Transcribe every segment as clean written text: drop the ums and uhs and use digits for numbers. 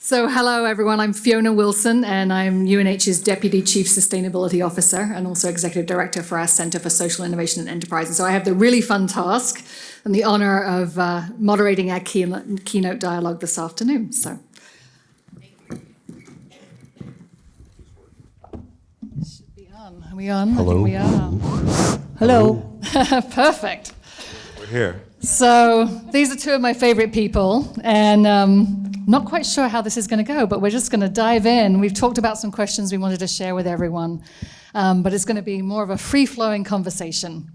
So hello everyone, I'm Fiona Wilson and I'm UNH's Deputy Chief Sustainability Officer and also Executive Director for our Centre for Social Innovation and Enterprise. And so I have the really fun task and the honour of moderating our keynote dialogue this afternoon. So. This should be on. Are we on? Hello. I think we are. Hello. Perfect. We're here. So these are two of my favorite people, and not quite sure how this is going to go, but we're just going to dive in. We've talked about some questions we wanted to share with everyone, but it's going to be more of a free-flowing conversation.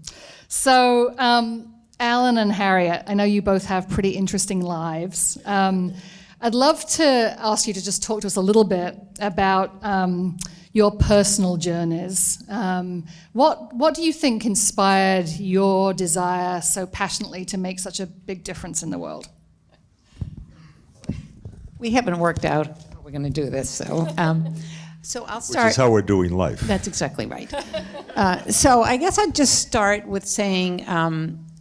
So Alan and Harriet, I know you both have pretty interesting lives. I'd love to ask you to just talk to us a little bit about your personal journeys. What do you think inspired your desire so passionately to make such a big difference in the world? We haven't worked out how we're going to do this, so I'll start. Which is how we're doing life. That's exactly right. So I guess I'd just start with saying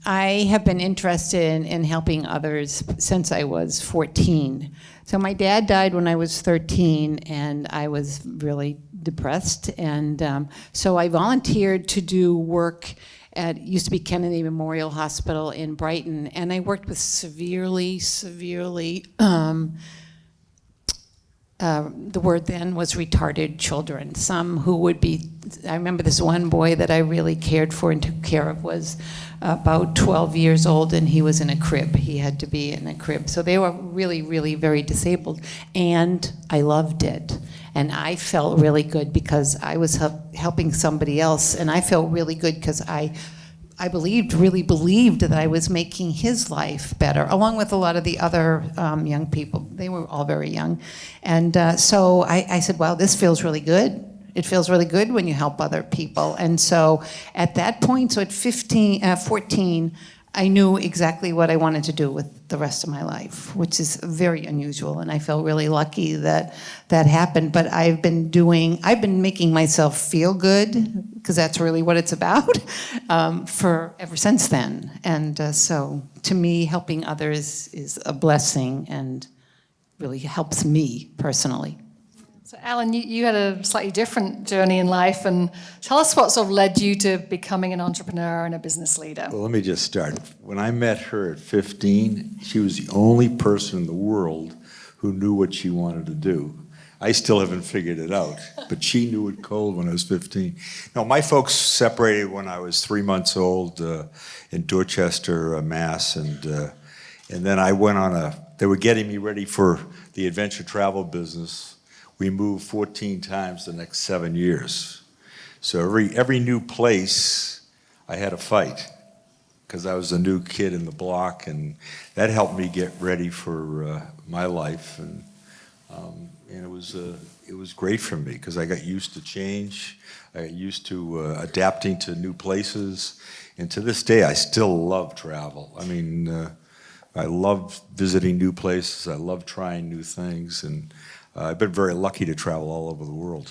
I have been interested in helping others since I was 14. So my dad died when I was 13, and I was really depressed, and so I volunteered to do work at used to be Kennedy Memorial Hospital in Brighton, and I worked with severely the word then was retarded children. Some who would be, I remember this one boy that I really cared for and took care of was about 12 years old, and he was in a crib. He had to be in a crib. So they were really, really very disabled, and I loved it. And I felt really good because I was helping somebody else, and I felt really good because I really believed that I was making his life better, along with a lot of the other young people. They were all very young. And so I said, wow, this feels really good. It feels really good when you help other people. And so at that point, so at 14, I knew exactly what I wanted to do with the rest of my life, which is very unusual, and I felt really lucky that that happened. But I've been making myself feel good, because that's really what it's about, for ever since then. And so to me, helping others is a blessing and really helps me personally. So Alan, you had a slightly different journey in life, and tell us what sort of led you to becoming an entrepreneur and a business leader. Well, let me just start. When I met her at 15, she was the only person in the world who knew what she wanted to do. I still haven't figured it out, but she knew it cold when I was 15. No, my folks separated when I was 3 months old in Dorchester, Mass, and then I went on they were getting me ready for the adventure travel business. We moved 14 times the next 7 years. So every new place, I had a fight because I was a new kid in the block, and that helped me get ready for my life. And it was great for me because I got used to change. I got used to adapting to new places. And to this day, I still love travel. I mean, I love visiting new places. I love trying new things. And I've been very lucky to travel all over the world.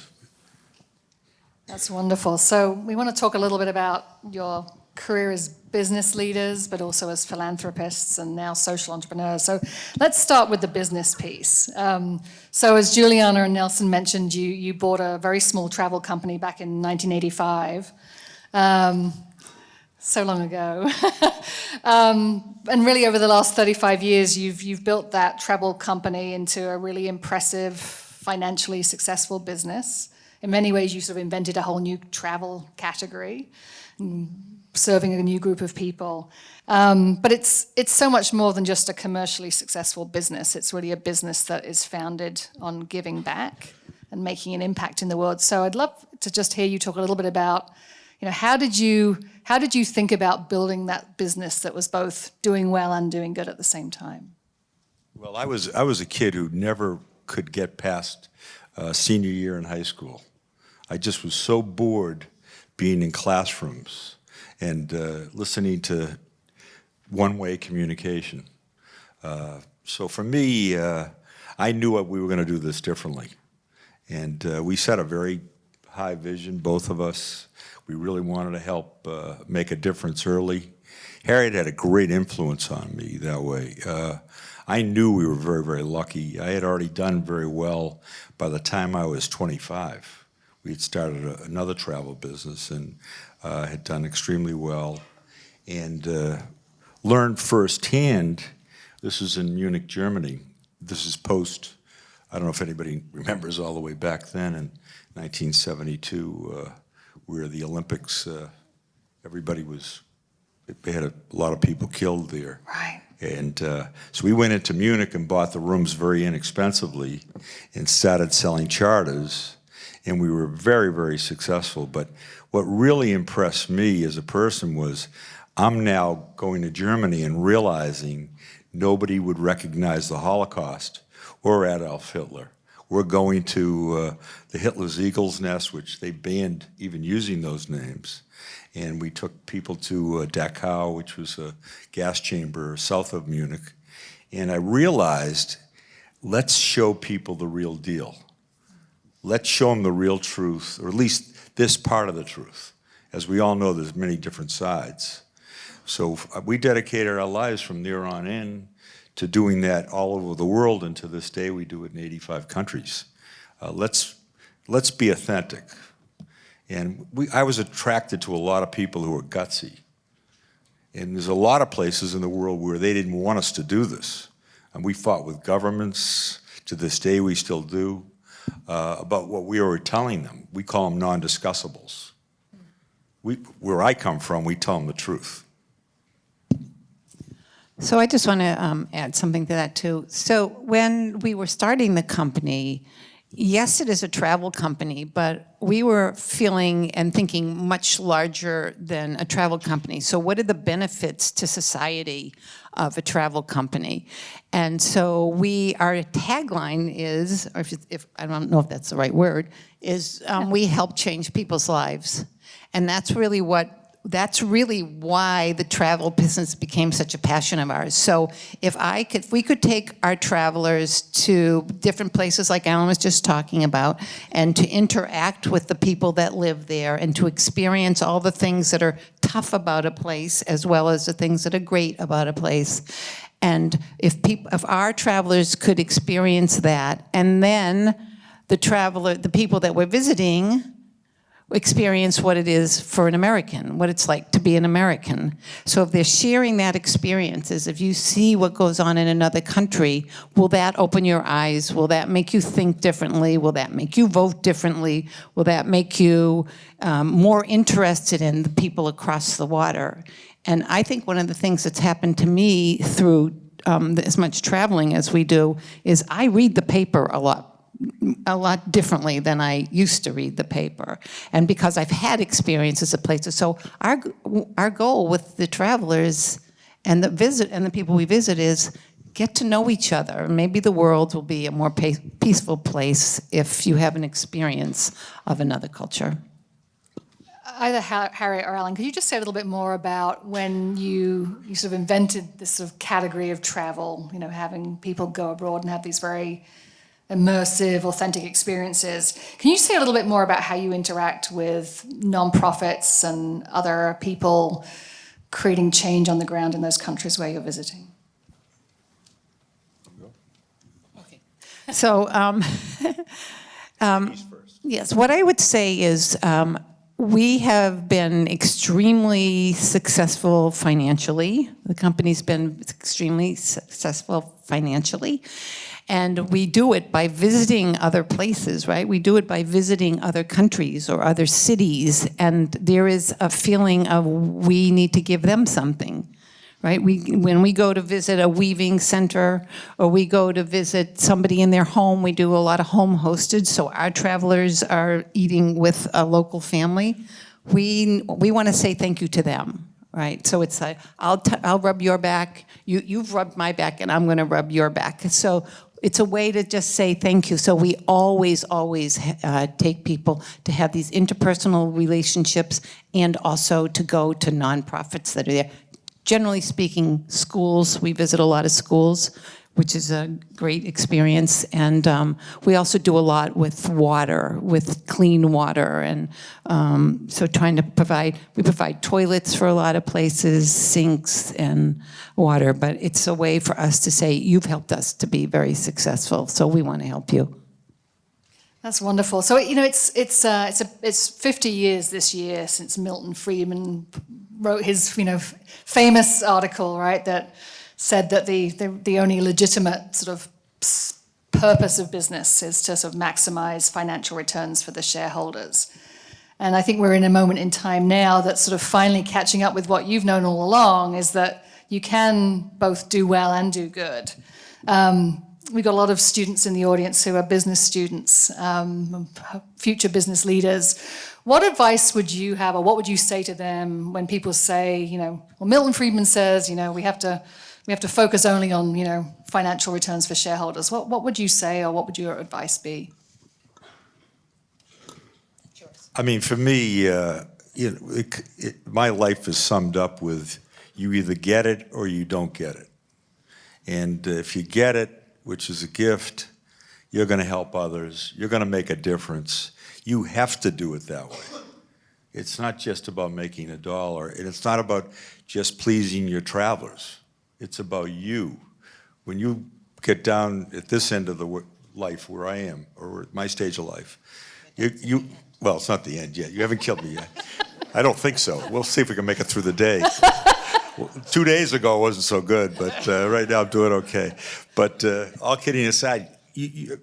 That's wonderful. So we want to talk a little bit about your career as business leaders, but also as philanthropists and now social entrepreneurs. So let's start with the business piece. So as Juliana and Nelson mentioned, you bought a very small travel company back in 1985. So long ago. And really over the last 35 years, you've built that travel company into a really impressive, financially successful business. In many ways, you sort of invented a whole new travel category, serving a new group of people. But it's so much more than just a commercially successful business. It's really a business that is founded on giving back and making an impact in the world. So I'd love to just hear you talk a little bit about, how did you think about building that business that was both doing well and doing good at the same time? Well, I was a kid who never could get past senior year in high school. I just was so bored being in classrooms and listening to one-way communication. So for me, I knew what we were going to do this differently. And we set a very high vision, both of us. We really wanted to help make a difference early. Harriet had a great influence on me that way. I knew we were very, very lucky. I had already done very well by the time I was 25. We had started another travel business and had done extremely well, and learned firsthand. This was in Munich, Germany. This is post, I don't know if anybody remembers all the way back then in 1972, where the Olympics, everybody was, they had a lot of people killed there. Right. And so we went into Munich and bought the rooms very inexpensively and started selling charters, and we were very, very successful. But what really impressed me as a person was I'm now going to Germany and realizing nobody would recognize the Holocaust or Adolf Hitler. We're going to the Hitler's Eagle's Nest, which they banned even using those names. And we took people to Dachau, which was a gas chamber south of Munich. And I realized, let's show people the real deal. Let's show them the real truth, or at least this part of the truth. As we all know, there's many different sides. So we dedicated our lives from there on in to doing that all over the world, and to this day we do it in 85 countries. Let's be authentic. And I was attracted to a lot of people who were gutsy. And there's a lot of places in the world where they didn't want us to do this. And we fought with governments, to this day we still do, about what we were telling them. We call them non-discussables. Where I come from, we tell them the truth. So I just want to add something to that too. So when we were starting the company, yes, it is a travel company, but we were feeling and thinking much larger than a travel company. So what are the benefits to society of a travel company? And so our tagline is, or if I don't know if that's the right word, is we help change people's lives. And that's really why the travel business became such a passion of ours. So if we could take our travelers to different places like Alan was just talking about, and to interact with the people that live there, and to experience all the things that are tough about a place as well as the things that are great about a place. And if our travelers could experience that, and then the people that we're visiting experience what it is for an American, what it's like to be an American. So if they're sharing that experience, if you see what goes on in another country, will that open your eyes? Will that make you think differently? Will that make you vote differently? Will that make you more interested in the people across the water? And I think one of the things that's happened to me through as much traveling as we do is I read the paper a lot differently than I used to read the paper, and because I've had experiences at places. So our goal with the travelers and the people we visit is get to know each other. Maybe the world will be a more peaceful place if you have an experience of another culture. Either Harriet or Alan, could you just say a little bit more about when you sort of invented this sort of category of travel, having people go abroad and have these very immersive, authentic experiences. Can you say a little bit more about how you interact with nonprofits and other people creating change on the ground in those countries where you're visiting? Okay. So, yes, what I would say is we have been extremely successful financially. The company's been extremely successful financially. And we do it by visiting other places, right? We do it by visiting other countries or other cities. And there is a feeling of we need to give them something, right? When we go to visit a weaving center or we go to visit somebody in their home, we do a lot of home hosted. So our travelers are eating with a local family. We want to say thank you to them. Right, so it's I'll rub your back, you've rubbed my back, and I'm going to rub your back. So it's a way to just say thank you. So we always take people to have these interpersonal relationships, and also to go to nonprofits that are there. Generally speaking, schools, we visit a lot of schools. which is a great experience. And we also do a lot with water, with clean water. And so trying to we provide toilets for a lot of places, sinks and water. But it's a way for us to say, you've helped us to be very successful, so we want to help you. That's wonderful. So, you know, it's 50 years this year since Milton Friedman wrote his, you know, famous article, right, that said that the only legitimate sort of purpose of business is to sort of maximize financial returns for the shareholders. And I think we're in a moment in time now that's sort of finally catching up with what you've known all along, is that you can both do well and do good. We've got a lot of students in the audience who are business students, future business leaders. What advice would you have, or what would you say to them when people say, you know, well, Milton Friedman says, you know, we have to focus only on, you know, financial returns for shareholders. What would you say, or what would your advice be? I mean, for me, you know, my life is summed up with you either get it or you don't get it. And if you get it, which is a gift, you're going to help others, you're going to make a difference. You have to do it that way. It's not just about making a dollar, and it's not about just pleasing your travelers. It's about you. When you get down at this end of the life where I am, or my stage of life, well, it's not the end yet. You haven't killed me yet. I don't think so. We'll see if we can make it through the day. 2 days ago it wasn't so good, but right now I'm doing okay. But all kidding aside,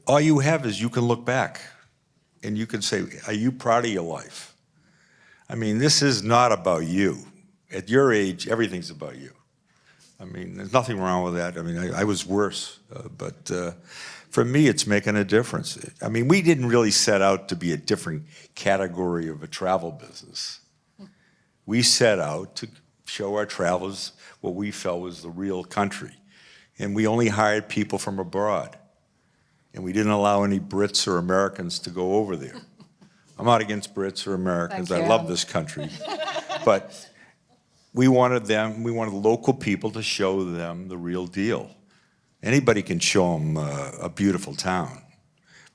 all you have is you can look back and you can say, are you proud of your life? I mean, this is not about you. At your age, everything's about you. I mean, there's nothing wrong with that. I mean, I was worse, but for me, it's making a difference. I mean, we didn't really set out to be a different category of a travel business. We set out to show our travelers what we felt was the real country. And we only hired people from abroad. And we didn't allow any Brits or Americans to go over there. I'm not against Brits or Americans. I love this country. But we wanted local people to show them the real deal. Anybody can show them a beautiful town,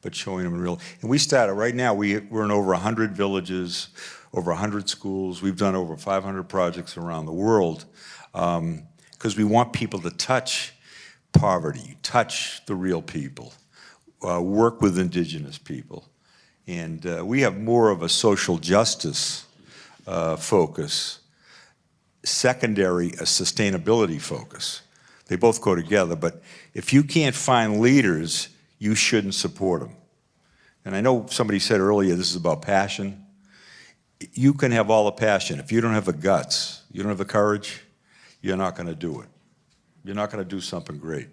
but showing them real. And we started, right now, we're in over 100 villages, over 100 schools. We've done over 500 projects around the world because we want people to touch poverty, touch the real people, work with indigenous people. And we have more of a social justice focus, secondary, a sustainability focus. They both go together, but if you can't find leaders, you shouldn't support them. And I know somebody said earlier, this is about passion. You can have all the passion. If you don't have the guts, you don't have the courage, you're not going to do it. You're not going to do something great.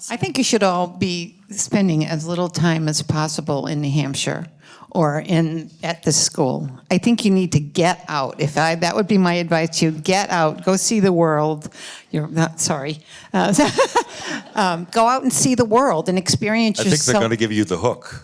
I think you should all be spending as little time as possible in New Hampshire or at the school. I think you need to get out. That would be my advice to you. Get out. Go see the world. You're not sorry. Go out and see the world and experience yourself. I think they're going to give you the hook.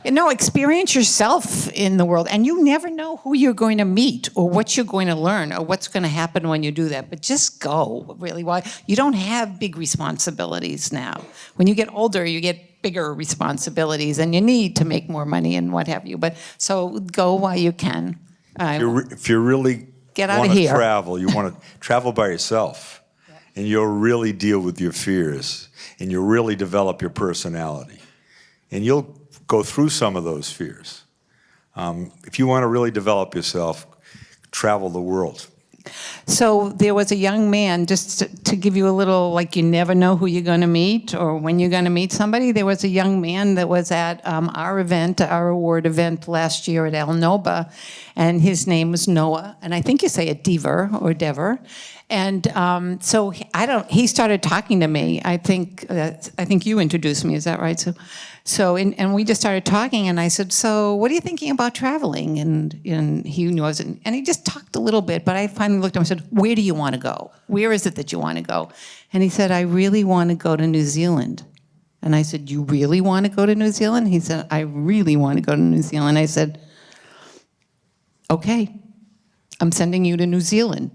No, experience yourself in the world. And you never know who you're going to meet or what you're going to learn or what's going to happen when you do that. But just go, really. Why? You don't have big responsibilities now. When you get older, you get bigger responsibilities and you need to make more money and what have you. But so go while you can. If you really want to travel, you want to travel by yourself. Yeah. And you'll really deal with your fears and you'll really develop your personality. And you'll go through some of those fears. If you want to really develop yourself, travel the world. So there was a young man, just to give you a little, like you never know who you're going to meet or when you're going to meet somebody. There was a young man that was at our event, our award event last year at Alnoba, and his name was Noah. And I think you say it Dever or Dever. And so he started talking to me. I think you introduced me. Is that right? So and we just started talking, and I said, "So, what are you thinking about traveling?" And he wasn't, and he just talked a little bit. But I finally looked at him and said, "Where do you want to go? Where is it that you want to go?" And he said, "I really want to go to New Zealand." And I said, "You really want to go to New Zealand?" He said, "I really want to go to New Zealand." I said, "Okay, I'm sending you to New Zealand."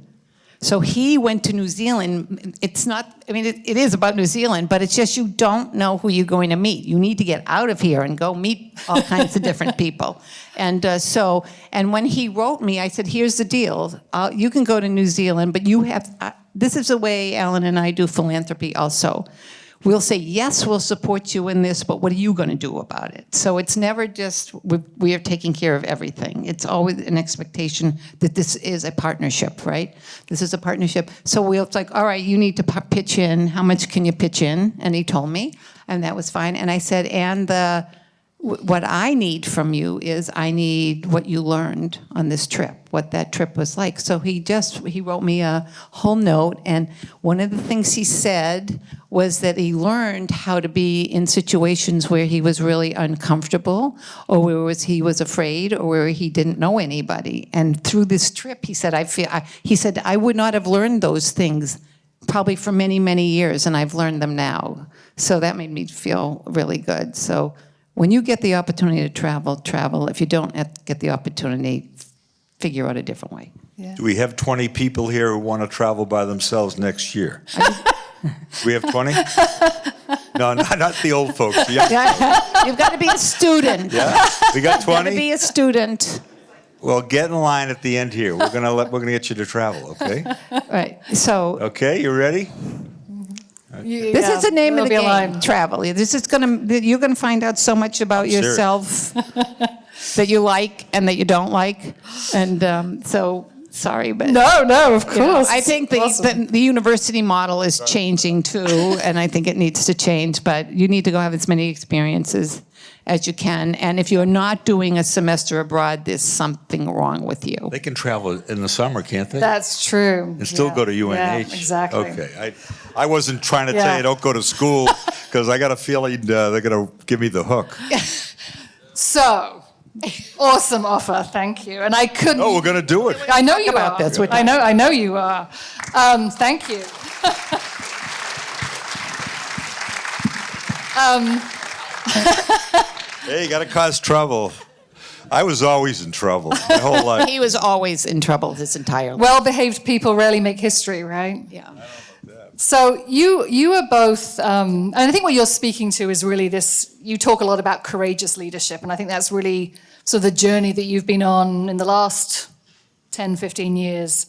So he went to New Zealand. It's not, I mean, it is about New Zealand, but it's just you don't know who you're going to meet. You need to get out of here and go meet all kinds of different people. And and when he wrote me, I said, here's the deal. You can go to New Zealand, but you have, this is the way Alan and I do philanthropy also. We'll say, yes, we'll support you in this, but what are you going to do about it? So it's never just, we are taking care of everything. It's always an expectation that this is a partnership, right? This is a partnership. So it's like, all right, you need to pitch in. How much can you pitch in? And he told me, and that was fine. And I said, and what I need from you is I need what you learned on this trip, what that trip was like. So he wrote me a whole note, and one of the things he said was that he learned how to be in situations where he was really uncomfortable, or where he was afraid, or where he didn't know anybody. And through this trip, he said, I would not have learned those things probably for many, many years, and I've learned them now. So that made me feel really good. So when you get the opportunity to travel, travel. If you don't get the opportunity, figure out a different way. Yeah. Do we have 20 people here who want to travel by themselves next year? We have 20? No, not the old folks. The young folks. You've got to be a student. Yeah, we got You've got to 20. be a student. Well, get in line at the end here. We're gonna get you to travel, okay? Right. So Okay, you ready? this is the name of the game. Travel. You're gonna find out so much about yourself that you like and that you don't like, and so. Sorry, but No, of course. I think the university model is changing too, and I think it needs to change. But you need to go have as many experiences as you can. And if you're not doing a semester abroad, there's something wrong with you. They can travel in the summer, can't they? That's true. And still go to UNH. Yeah, exactly. Okay. I wasn't trying to tell you don't go to school, because I got a feeling they're going to give me the hook. So, awesome offer, thank you. And I couldn't. Oh, we're going to do it. I know you about are. this. I know you are. Thank you. Hey, you got to cause trouble. I was always in trouble my whole life. He was always in trouble his entire life. Well-behaved people rarely make history, right? Yeah. So you are both, and I think what you're speaking to is really this, you talk a lot about courageous leadership, and I think that's really sort of the journey that you've been on in the last 10, 15 years,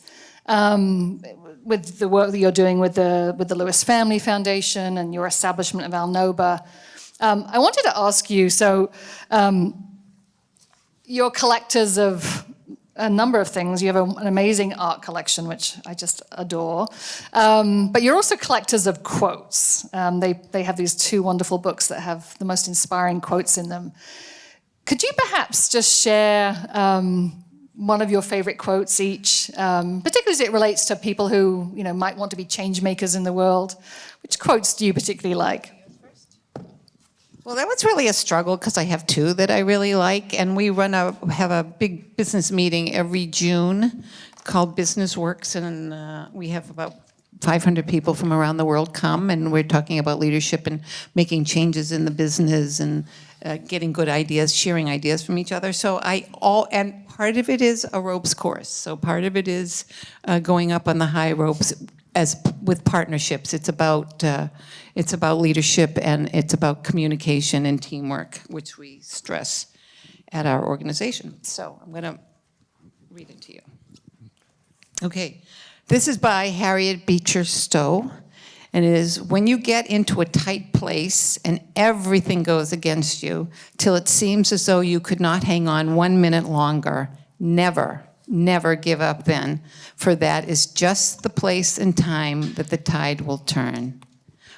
with the work that you're doing with the Lewis Family Foundation and your establishment of Alnoba. I wanted to ask you, so you're collectors of a number of things. You have an amazing art collection, which I just adore. But you're also collectors of quotes. They have these two wonderful books that have the most inspiring quotes in them. Could you perhaps just share one of your favorite quotes each, particularly as it relates to people who might want to be change makers in the world? Which quotes do you particularly like? Well, that was really a struggle because I have two that I really like, and we have a big business meeting every June called Business Works, and we have about 500 people from around the world come, and we're talking about leadership and making changes in the business and getting good ideas, sharing ideas from each other. So and part of it is a ropes course. So part of it is going up on the high ropes with partnerships. It's about leadership, and it's about communication and teamwork, which we stress at our organization. So I'm going to read it to you. Okay, this is by Harriet Beecher Stowe, and it is, when you get into a tight place and everything goes against you till it seems as though you could not hang on 1 minute longer, never give up then, for that is just the place and time that the tide will turn.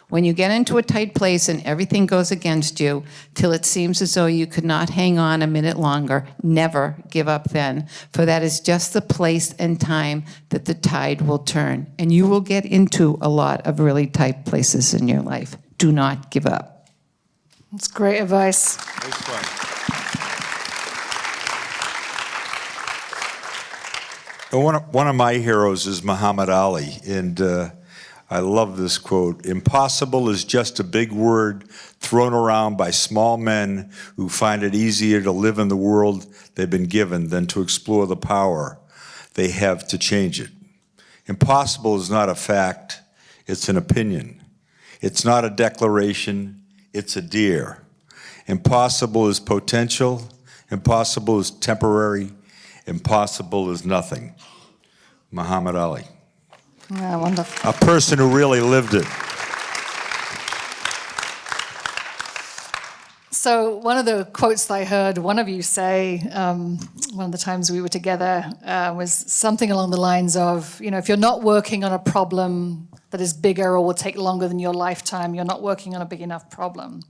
When you get into a tight place and everything goes against you till it seems as though you could not hang on a minute longer, never give up then, for that is just the place and time that the tide will turn. And you will get into a lot of really tight places in your life. Do not give up. That's great advice. One of my heroes is Muhammad Ali, and I love this quote. Impossible is just a big word thrown around by small men who find it easier to live in the world they've been given than to explore the power they have to change it. Impossible is not a fact, it's an opinion. It's not a declaration, it's a dare. Impossible is potential, impossible is temporary, impossible is nothing. Muhammad Ali. Yeah, wonderful. A person who really lived it. So one of the quotes that I heard one of you say, one of the times we were together, was something along the lines of, you know, if you're not working on a problem that is bigger or will take longer than your lifetime, you're not working on a big enough problem.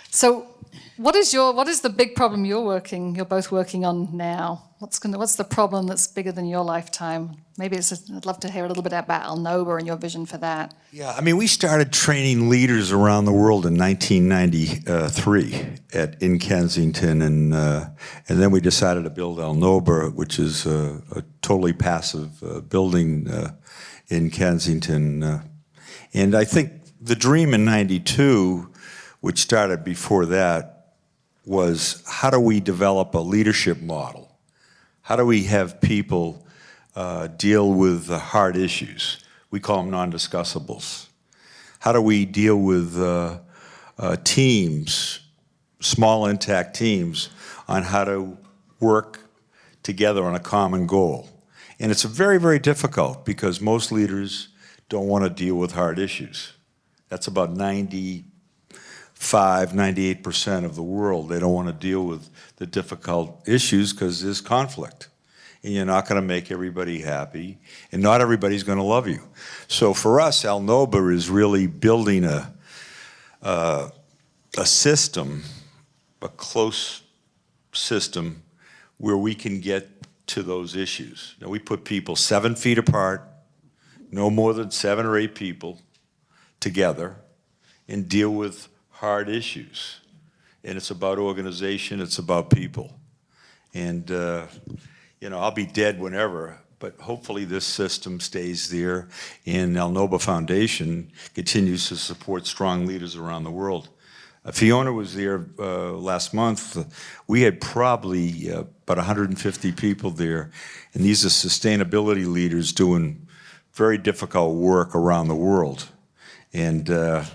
So what is the big problem you're both working on now? What's the problem that's bigger than your lifetime? Maybe I'd love to hear a little bit about Alnoba and your vision for that. Yeah, I mean, we started training leaders around the world in 1993 in Kensington, and then we decided to build Alnoba, which is a totally passive building in Kensington. And I think the dream in '92, which started before that, was how do we develop a leadership model? How do we have people deal with the hard issues? We call them non-discussables. How do we deal with teams, small intact teams, on how to work together on a common goal? And it's very, very difficult because most leaders don't want to deal with hard issues. That's about 98% of the world. They don't want to deal with the difficult issues because there's conflict. And you're not going to make everybody happy, and not everybody's going to love you. So for us, Alnoba is really building a system, a close system, where we can get to those issues. Now, we put people 7 feet apart, no more than 7 or 8 people together, and deal with hard issues. And it's about organization, it's about people. And you know, I'll be dead whenever, but hopefully this system stays there, and Alnoba Foundation continues to support strong leaders around the world. Fiona was there last month. We had probably about 150 people there, and these are sustainability leaders doing very difficult work around the world. And there's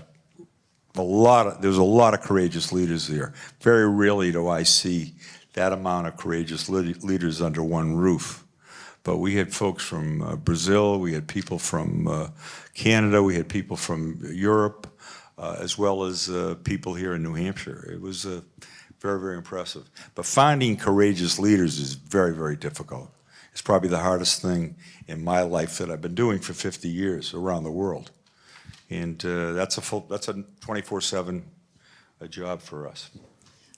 a lot of courageous leaders there. Very rarely do I see that amount of courageous leaders under one roof. But we had folks from Brazil, we had people from Canada, we had people from Europe, as well as people here in New Hampshire. It was very, very impressive. But finding courageous leaders is very, very difficult. It's probably the hardest thing in my life that I've been doing for 50 years around the world. And that's a 24/7 job for us.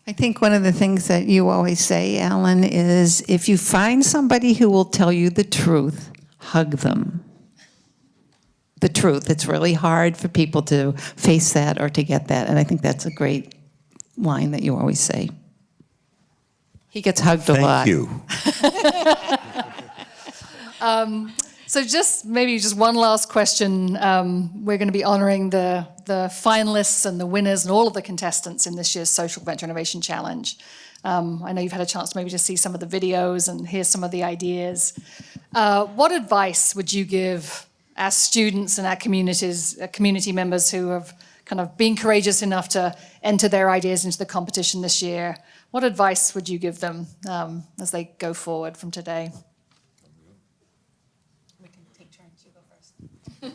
I think one of the things that you always say, Alan, is if you find somebody who will tell you the truth, hug them. The truth. It's really hard for people to face that or to get that, and I think that's a great line that you always say. He gets hugged a lot. Thank you. So maybe just one last question. We're going to be honoring the finalists and the winners and all of the contestants in this year's Social Venture Innovation Challenge. I know you've had a chance maybe to see some of the videos and hear some of the ideas. What advice would you give our students and our community members who have kind of been courageous enough to enter their ideas into the competition this year? What advice would you give them as they go forward from today?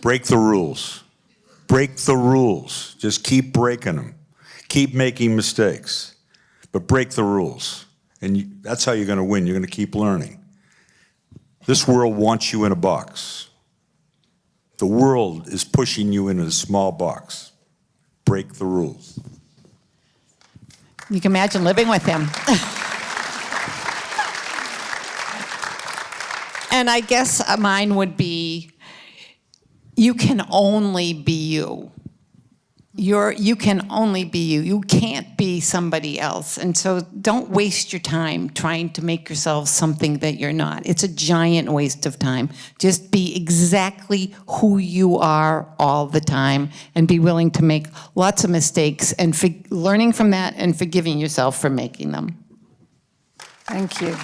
Break the rules. Break the rules. Just keep breaking them. Keep making mistakes. But break the rules. And that's how you're going to win. You're going to keep learning. This world wants you in a box. The world is pushing you into a small box. Break the rules. You can imagine living with him. And I guess mine would be, you can only be you. You can only be you. You can't be somebody else. And so don't waste your time trying to make yourself something that you're not. It's a giant waste of time. Just be exactly who you are all the time and be willing to make lots of mistakes and learning from that and forgiving yourself for making them. Thank you.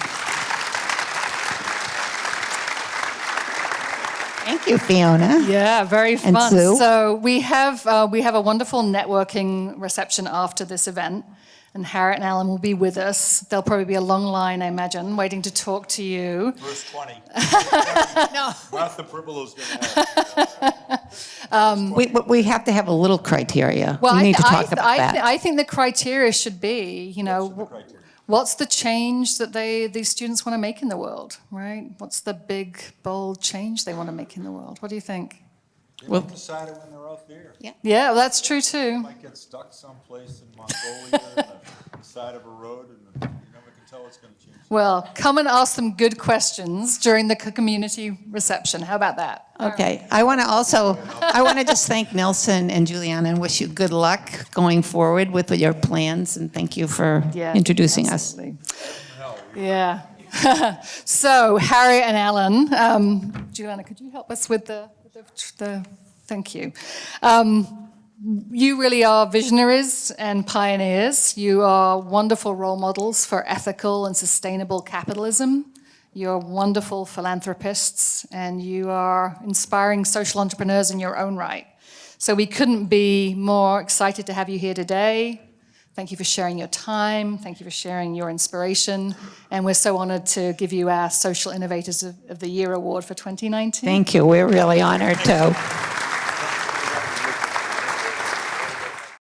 Thank you, Fiona. Yeah, very And fun. Sue? So we have a wonderful networking reception after this event, and Harriet and Alan will be with us. There'll probably be a long line, I imagine, waiting to talk to you. Verse 20. No. Martha Pribble's going to We have to have a little criteria. Well, we need to talk about that. I think the criteria should be, what's the change that these students want to make in the world, right? What's the big, bold change they want to make in the world? What do you think? They won't decide it when they're out there. Yeah. Yeah, well, that's true They too. might get stuck someplace in Mongolia on the side of a road, and you never can tell what's going to change. Well, come and ask them good questions during the community reception. How about that? Okay. I want to just thank Nelson and Juliana and wish you good luck going forward with your plans, and thank you for introducing absolutely. Yeah. So, Harriet and Alan, Juliana, could you help us with the thank you. You really are visionaries and pioneers. You are wonderful role models for ethical and sustainable capitalism. You're wonderful philanthropists, and you are inspiring social entrepreneurs in your own right. So we couldn't be more excited to have you here today. Thank you for sharing your time. Thank you for sharing your inspiration. And we're so honored to give you our Social Innovators of the Year Award for 2019. Thank you. We're really honored too.